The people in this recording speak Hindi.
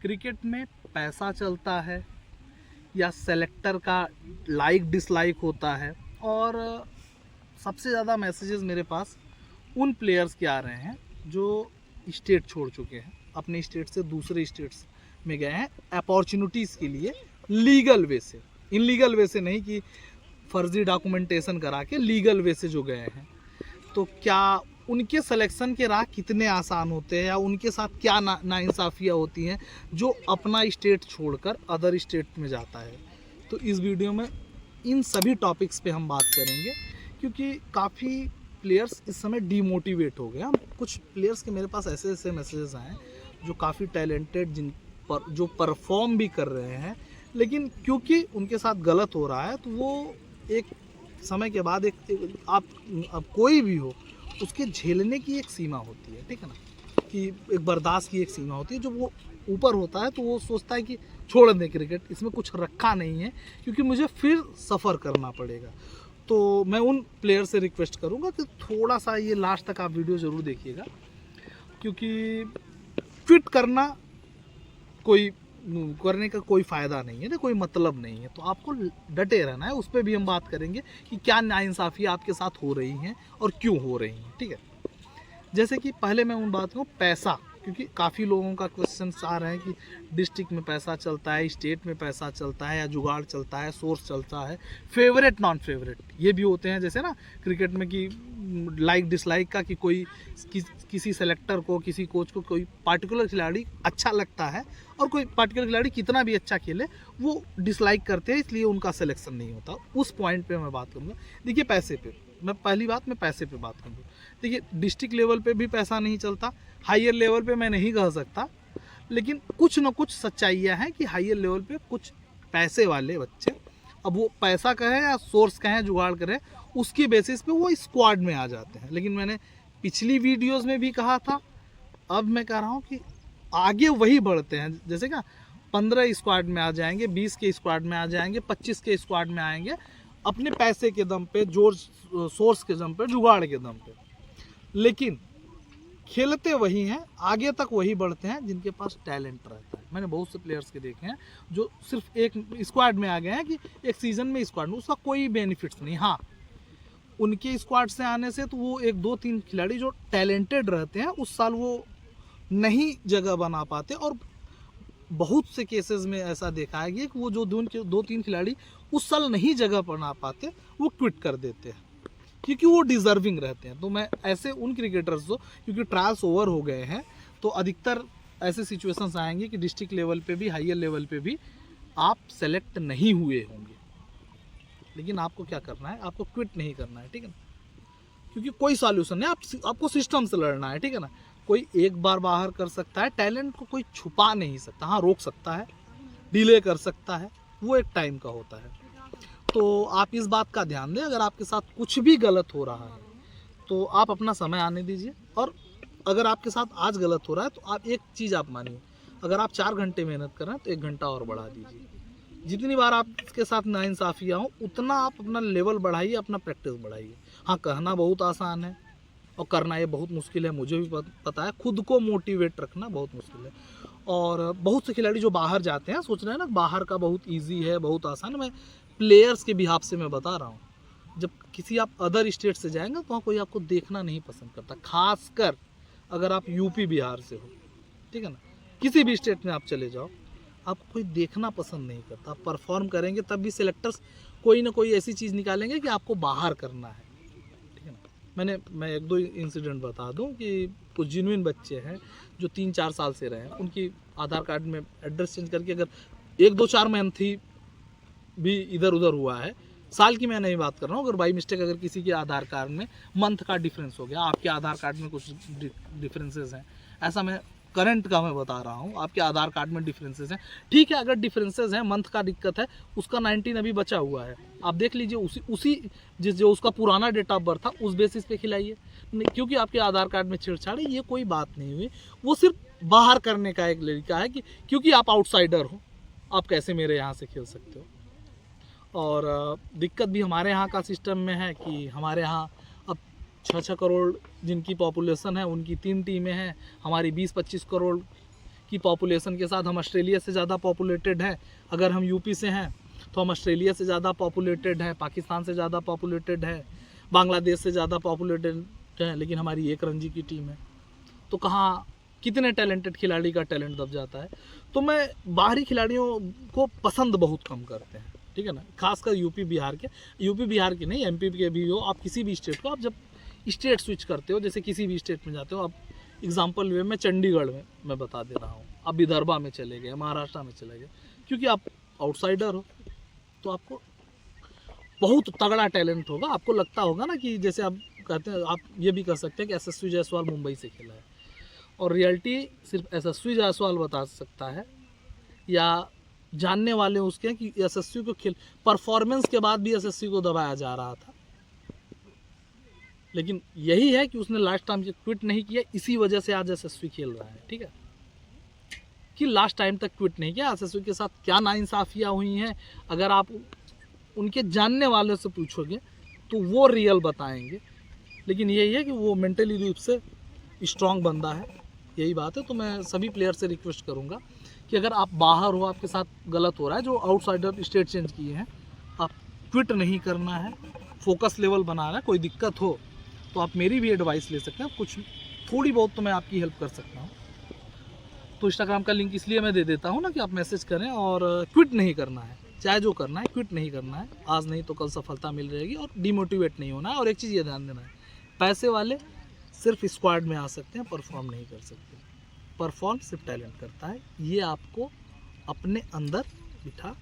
क्रिकेट में पैसा चलता है या सेलेक्टर का लाइक डिसलाइक होता है। और सबसे ज़्यादा मैसेजेस मेरे पास उन प्लेयर्स के आ रहे हैं जो स्टेट छोड़ चुके हैं, अपने स्टेट से दूसरे स्टेट्स में गए हैं अपॉर्चुनिटीज़ के लिए, लीगल वे से, इनलीगल वे से नहीं कि फर्जी डॉक्यूमेंटेशन करा के, लीगल वे से जो गए हैं। तो क्या उनके सिलेक्शन के राह कितने आसान होते हैं या उनके साथ क्या नाइंसाफ़ियाँ होती हैं जो अपना स्टेट छोड़कर अदर स्टेट में जाता है। तो इस वीडियो में इन सभी टॉपिक्स पे हम बात करेंगे, क्योंकि काफ़ी प्लेयर्स इस समय डीमोटिवेट हो गए। कुछ प्लेयर्स के मेरे पास ऐसे ऐसे मैसेजेस आए जो काफ़ी टैलेंटेड, जो परफॉर्म भी कर रहे हैं, लेकिन क्योंकि उनके साथ गलत हो रहा है तो वो एक समय के बाद आप कोई भी हो, उसके झेलने की एक सीमा होती है, ठीक है ना, कि एक बर्दाश्त की एक सीमा होती है। जब वो ऊपर होता है तो वो सोचता है कि छोड़ दें क्रिकेट, इसमें कुछ रखा नहीं है क्योंकि मुझे फिर सफ़र करना पड़ेगा। तो मैं उन प्लेयर से रिक्वेस्ट करूँगा कि थोड़ा सा ये लास्ट तक आप वीडियो ज़रूर देखिएगा, क्योंकि क्विट करने का कोई फ़ायदा नहीं है, कोई मतलब नहीं है। तो आपको डटे रहना है। उस पर भी हम बात करेंगे कि क्या नाइंसाफ़ी आपके साथ हो रही हैं और क्यों हो रही हैं, ठीक है। जैसे कि पहले मैं उन बात को पैसा, क्योंकि काफ़ी लोगों का क्वेश्चन आ रहे हैं कि डिस्ट्रिक्ट में पैसा चलता है, स्टेट में पैसा चलता है, या जुगाड़ चलता है, सोर्स चलता है, फेवरेट नॉन फेवरेट ये भी होते हैं। जैसे ना क्रिकेट में कि लाइक डिसलाइक का, कि कोई किसी सेलेक्टर को, किसी कोच को कोई पार्टिकुलर खिलाड़ी अच्छा लगता है और कोई पार्टिकुलर खिलाड़ी कितना भी अच्छा खेले वो डिसलाइक करते हैं, इसलिए उनका सिलेक्शन नहीं होता। उस पॉइंट पे मैं बात करूँगा। देखिए पैसे पे, मैं पैसे पे बात करूँगा। देखिए डिस्ट्रिक्ट लेवल पे भी पैसा नहीं चलता, हायर लेवल पे मैं नहीं कह सकता, लेकिन कुछ न कुछ सच्चाइयाँ हैं कि हायर लेवल पे कुछ पैसे वाले बच्चे, अब वो पैसा कहें या सोर्स कहें, जुगाड़ करें, उसकी बेसिस पे वो स्क्वाड में आ जाते हैं। लेकिन मैंने पिछली वीडियोस में भी कहा था, अब मैं कह रहा हूँ कि आगे वही बढ़ते हैं। जैसे क्या 15 स्क्वाड में आ जाएंगे, 20 के स्क्वाड में आ जाएंगे, 25 के स्क्वाड में आएंगे, अपने पैसे के दम पे, जोर सोर्स के दम पे, जुगाड़ के दम पे। लेकिन खेलते वही हैं, आगे तक वही बढ़ते हैं जिनके पास टैलेंट रहता है। मैंने बहुत से प्लेयर्स के देखे हैं जो सिर्फ एक स्क्वाड में आ गए हैं कि एक सीज़न में स्क्वाड में, उसका कोई बेनिफिट्स नहीं। हाँ, उनके स्क्वाड से आने से तो वो 1-2-3 खिलाड़ी जो टैलेंटेड रहते हैं उस साल वो नहीं जगह बना पाते, और बहुत से केसेस में ऐसा देखा है कि वो जो 2-3 खिलाड़ी उस साल नहीं जगह बना पाते, वो क्विट कर देते हैं क्योंकि वो डिज़र्विंग रहते हैं। तो मैं ऐसे उन क्रिकेटर्स को, क्योंकि ट्रायल्स ओवर हो गए हैं, तो अधिकतर ऐसे सिचुएशंस आएंगे कि डिस्ट्रिक्ट लेवल पे भी, हायर लेवल पे भी आप सेलेक्ट नहीं हुए होंगे। लेकिन आपको क्या करना है, आपको क्विट नहीं करना है, ठीक है ना, क्योंकि कोई सॉल्यूशन नहीं, आपको सिस्टम से लड़ना है, ठीक है ना। कोई एक बार बाहर कर सकता है, टैलेंट को कोई छुपा नहीं सकता। हाँ, रोक सकता है, डिले कर सकता है, वो एक टाइम का होता है। तो आप इस बात का ध्यान दें, अगर आपके साथ कुछ भी गलत हो रहा है तो आप अपना समय आने दीजिए। और अगर आपके साथ आज गलत हो रहा है तो आप एक चीज़ आप मानिए, अगर आप 4 घंटे मेहनत कर रहे हैं तो 1 घंटा और बढ़ा दीजिए। जितनी बार आपके साथ नाइंसाफ़ियाँ हो उतना आप अपना लेवल बढ़ाइए, अपना प्रैक्टिस बढ़ाइए। हाँ, कहना बहुत आसान है और करना ये बहुत मुश्किल है, मुझे भी पता है। खुद को मोटिवेट रखना बहुत मुश्किल है। और बहुत से खिलाड़ी जो बाहर जाते हैं सोच रहे हैं ना बाहर का बहुत ईजी है, बहुत आसान है। मैं प्लेयर्स के बिहाफ से मैं बता रहा हूँ, जब किसी आप अदर स्टेट से जाएंगे तो वहाँ कोई आपको देखना नहीं पसंद करता, खासकर अगर आप यूपी बिहार से हो, ठीक है ना। किसी भी स्टेट में आप चले जाओ, आपको कोई देखना पसंद नहीं करता। आप परफॉर्म करेंगे तब भी सिलेक्टर्स कोई ना कोई ऐसी चीज़ निकालेंगे कि आपको बाहर करना है, ठीक है ना। मैं 1-2 इंसिडेंट बता दूं कि कुछ जेन्युइन बच्चे हैं जो 3-4 साल से रहे हैं, उनकी आधार कार्ड में एड्रेस चेंज करके अगर 1-2-4 मंथ ही भी इधर उधर हुआ है, साल की मैं नहीं बात कर रहा हूँ, अगर बाई मिस्टेक अगर किसी के आधार कार्ड में मंथ का डिफरेंस हो गया, आपके आधार कार्ड में कुछ डिफरेंसेस हैं, ऐसा मैं करंट का मैं बता रहा हूँ, आपके आधार कार्ड में डिफरेंसेस हैं, ठीक है। अगर डिफरेंसेस हैं, मंथ का दिक्कत है, उसका 19 अभी बचा हुआ है, आप देख लीजिए, उसी जो उसका पुराना डेट ऑफ बर्थ था उस बेसिस पे खिलाइए। क्योंकि आपके आधार कार्ड में छेड़छाड़ है, ये कोई बात नहीं हुई, वो सिर्फ बाहर करने का एक तरीका है कि क्योंकि आप आउटसाइडर हो, आप कैसे मेरे यहाँ से खेल सकते हो। और दिक्कत भी हमारे यहाँ का सिस्टम में है कि हमारे यहाँ अब 6-6 करोड़ जिनकी पॉपुलेशन है उनकी 3 टीमें हैं, हमारी 20-25 करोड़ कि पॉपुलेशन के साथ हम ऑस्ट्रेलिया से ज़्यादा पॉपुलेटेड हैं। अगर हम यूपी से हैं तो हम ऑस्ट्रेलिया से ज़्यादा पॉपुलेटेड है, पाकिस्तान से ज़्यादा पॉपुलेटेड है, बांग्लादेश से ज़्यादा पॉपुलेटेड है, लेकिन हमारी एक रणजी की टीम है। तो कहाँ कितने टैलेंटेड खिलाड़ी का टैलेंट दब जाता है। तो मैं बाहरी खिलाड़ियों को पसंद बहुत कम करते हैं, ठीक है ना, खासकर यूपी बिहार के नहीं, एमपी के भी हो, आप किसी भी स्टेट को, आप जब स्टेट स्विच करते हो, जैसे किसी भी स्टेट में जाते हो, आप एग्जाम्पल वे मैं चंडीगढ़ में मैं बता दे रहा हूँ, आप विदर्भा में चले गए, महाराष्ट्र में चले गए, क्योंकि आप आउटसाइडर हो, तो आपको बहुत तगड़ा टैलेंट होगा। आपको लगता होगा ना कि जैसे आप कहते हैं, आप ये भी कह सकते हैं कि यशस्वी जायसवाल मुंबई से खेला है, और रियलिटी सिर्फ यशस्वी जायसवाल बता सकता है, या जानने वाले उसके हैं कि यशस्वी को खेल परफॉर्मेंस के बाद भी यशस्वी को दबाया जा रहा था, लेकिन यही है कि उसने लास्ट टाइम क्विट नहीं किया, इसी वजह से आज यशस्वी खेल रहा है। ठीक है, कि लास्ट टाइम तक क्विट नहीं किया। यशस्वी के साथ क्या नाइंसाफ़ियाँ हुई हैं, अगर आप उनके जानने वालों से पूछोगे तो वो रियल बताएंगे, लेकिन यही है कि वो मेंटली रूप से स्ट्रांग बंदा है, यही बात है। तो मैं सभी प्लेयर से रिक्वेस्ट करूँगा कि अगर आप बाहर हो, आपके साथ गलत हो रहा है, जो आउटसाइडर स्टेट चेंज किए हैं, आप क्विट नहीं करना है, फोकस लेवल बनाना है। कोई दिक्कत हो तो आप मेरी भी एडवाइस ले सकते हैं, कुछ थोड़ी बहुत तो मैं आपकी हेल्प कर सकता हूँ। तो इंस्टाग्राम का लिंक इसलिए मैं दे देता हूँ ना कि आप मैसेज करें, और क्विट नहीं करना है, चाहे जो करना है क्विट नहीं करना है। आज नहीं तो कल सफलता मिल रहेगी, और डिमोटिवेट नहीं होना है। और एक चीज़ ये ध्यान देना है, पैसे वाले सिर्फ स्क्वाड में आ सकते हैं, परफॉर्म नहीं कर सकते। परफॉर्म सिर्फ टैलेंट करता है, ये आपको अपने अंदर बिठा